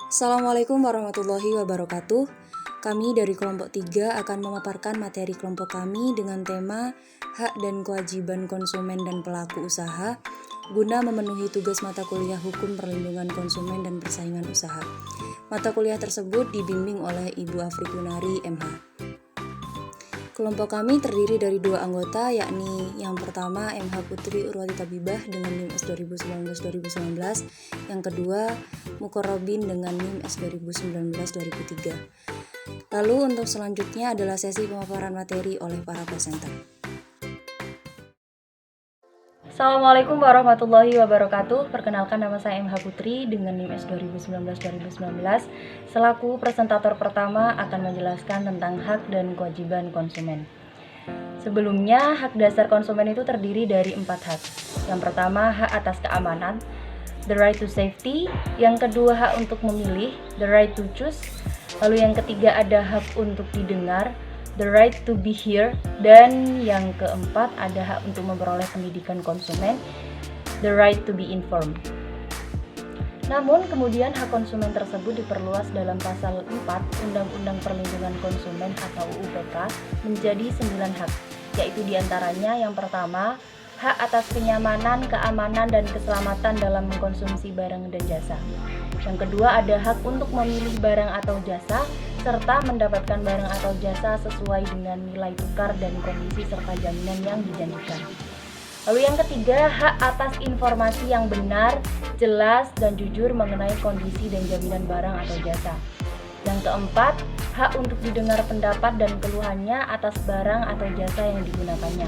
Assalamualaikum warahmatullahi wabarakatuh. Kami dari kelompok 3 akan memaparkan materi kelompok kami dengan tema hak dan kewajiban konsumen dan pelaku usaha guna memenuhi tugas mata kuliah Hukum Perlindungan Konsumen dan Persaingan Usaha. Mata kuliah tersebut dibimbing oleh Ibu Afrik Yunari, MH. Kelompok kami terdiri dari 2 anggota, yakni yang pertama MH Putri Urwati Tabibah dengan NIM S 2019-2019, yang kedua Mukorobin dengan NIM S 2019-2003. Lalu untuk selanjutnya adalah sesi pemaparan materi oleh para presenter. Assalamualaikum warahmatullahi wabarakatuh. Perkenalkan, nama saya MH Putri dengan NIM S 2019-2019. Selaku presentator pertama akan menjelaskan tentang hak dan kewajiban konsumen. Sebelumnya, hak dasar konsumen itu terdiri dari 4 hak. Yang pertama, hak atas keamanan, the right to safety. Yang kedua, hak untuk memilih, the right to choose. Lalu yang ketiga ada hak untuk didengar, the right to be heard. Dan yang keempat ada hak untuk memperoleh pendidikan konsumen, the right to be informed. Namun kemudian hak konsumen tersebut diperluas dalam pasal 4 Undang-Undang Perlindungan Konsumen atau UU-PK menjadi 9 hak, yaitu diantaranya yang pertama, hak atas kenyamanan, keamanan, dan keselamatan dalam mengkonsumsi barang dan jasa. Yang kedua ada hak untuk memilih barang atau jasa, serta mendapatkan barang atau jasa sesuai dengan nilai tukar dan kondisi serta jaminan yang dijanjikan. Lalu yang ketiga, hak atas informasi yang benar, jelas, dan jujur mengenai kondisi dan jaminan barang atau jasa. Yang keempat, hak untuk didengar pendapat dan keluhannya atas barang atau jasa yang digunakannya.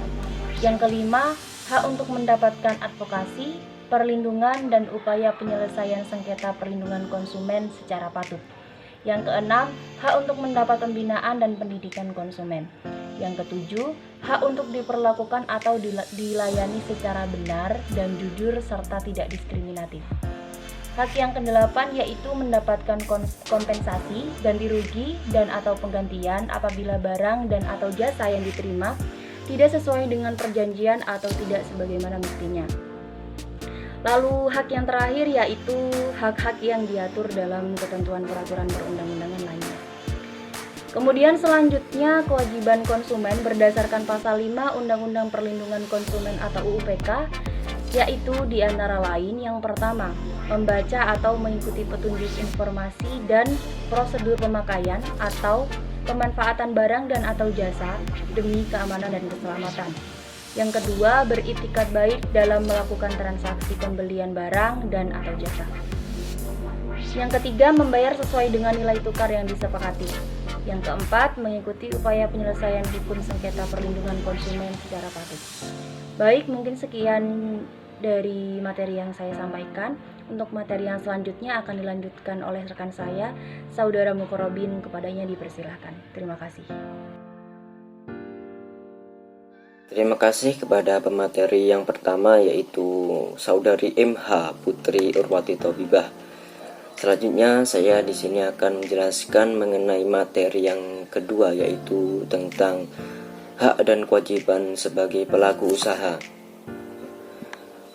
Yang kelima, hak untuk mendapatkan advokasi, perlindungan, dan upaya penyelesaian sengketa perlindungan konsumen secara patut. Yang keenam, hak untuk mendapat pembinaan dan pendidikan konsumen. Yang ketujuh, hak untuk diperlakukan atau dilayani secara benar dan jujur serta tidak diskriminatif. Hak yang kedelapan yaitu mendapatkan kompensasi, ganti rugi, dan atau penggantian apabila barang dan atau jasa yang diterima tidak sesuai dengan perjanjian atau tidak sebagaimana mestinya. Lalu hak yang terakhir yaitu hak-hak yang diatur dalam ketentuan peraturan perundang-undangan lainnya. Kemudian selanjutnya kewajiban konsumen berdasarkan pasal 5 Undang-Undang Perlindungan Konsumen atau UU-PK, yaitu di antara lain yang pertama, membaca atau mengikuti petunjuk informasi dan prosedur pemakaian atau pemanfaatan barang dan atau jasa demi keamanan dan keselamatan. Yang kedua, beritikat baik dalam melakukan transaksi pembelian barang dan atau jasa. Yang ketiga, membayar sesuai dengan nilai tukar yang disepakati. Yang keempat, mengikuti upaya penyelesaian hukum sengketa perlindungan konsumen secara patut. Baik, mungkin sekian dari materi yang saya sampaikan. Untuk materi yang selanjutnya akan dilanjutkan oleh rekan saya, Saudara Mukorobin, kepadanya dipersilahkan. Terima kasih. Terima kasih kepada pemateri yang pertama, yaitu Saudari MH Putri Urwati Tabibah. Selanjutnya saya di sini akan menjelaskan mengenai materi yang kedua, yaitu tentang hak dan kewajiban sebagai pelaku usaha.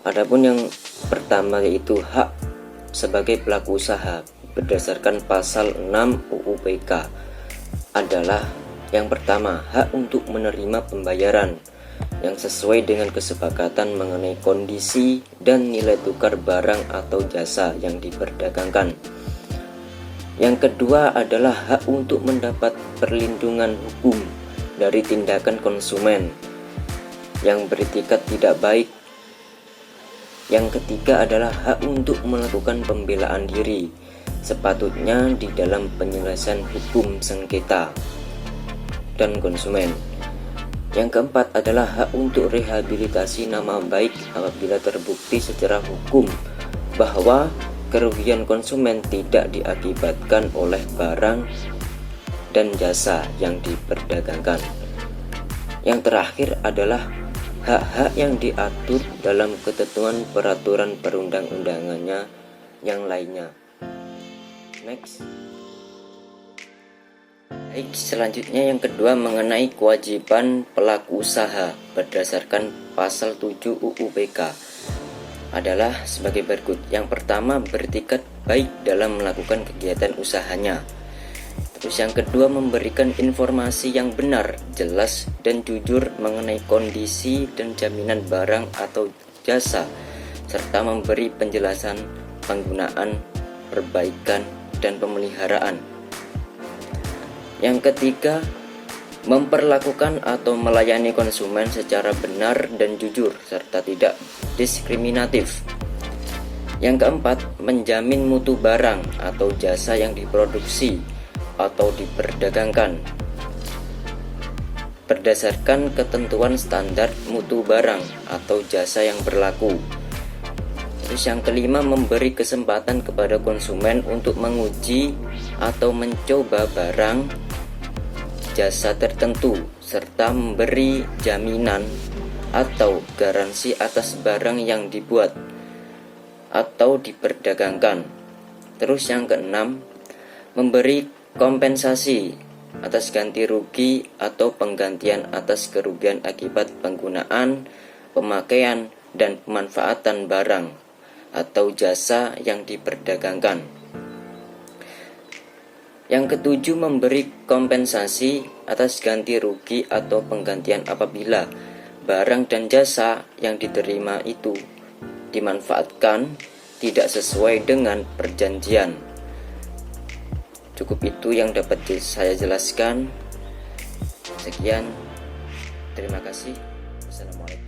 Adapun yang pertama yaitu hak sebagai pelaku usaha berdasarkan pasal 6 UU-PK adalah yang pertama, hak untuk menerima pembayaran yang sesuai dengan kesepakatan mengenai kondisi dan nilai tukar barang atau jasa yang diperdagangkan. Yang kedua adalah hak untuk mendapat perlindungan hukum dari tindakan konsumen yang beretikat tidak baik. Yang ketiga adalah hak untuk melakukan pembelaan diri sepatutnya di dalam penyelesaian hukum sengketa dan konsumen. Yang keempat adalah hak untuk rehabilitasi nama baik apabila terbukti secara hukum bahwa kerugian konsumen tidak diakibatkan oleh barang dan jasa yang diperdagangkan. Yang terakhir adalah hak-hak yang diatur dalam ketentuan peraturan perundang-undangannya yang lainnya. Next. Baik, selanjutnya yang kedua mengenai kewajiban pelaku usaha berdasarkan pasal 7 UU-PK. adalah sebagai berikut. Yang pertama, beretikat baik dalam melakukan kegiatan usahanya. Terus yang kedua, memberikan informasi yang benar, jelas, dan jujur mengenai kondisi dan jaminan barang atau jasa, serta memberi penjelasan penggunaan, perbaikan, dan pemeliharaan. Yang ketiga, memperlakukan atau melayani konsumen secara benar dan jujur serta tidak diskriminatif. Yang keempat, menjamin mutu barang atau jasa yang diproduksi atau diperdagangkan berdasarkan ketentuan standar mutu barang atau jasa yang berlaku. Terus yang kelima, memberi kesempatan kepada konsumen untuk menguji atau mencoba barang jasa tertentu serta memberi jaminan atau garansi atas barang yang dibuat atau diperdagangkan. Terus yang keenam, memberi kompensasi atas ganti rugi atau penggantian atas kerugian akibat penggunaan, pemakaian, dan pemanfaatan barang atau jasa yang diperdagangkan. Yang ketujuh, memberi kompensasi atas ganti rugi atau penggantian apabila barang dan jasa yang diterima itu dimanfaatkan tidak sesuai dengan perjanjian. Cukup itu yang dapat saya jelaskan. Sekian, terima kasih. Assalamualaikum.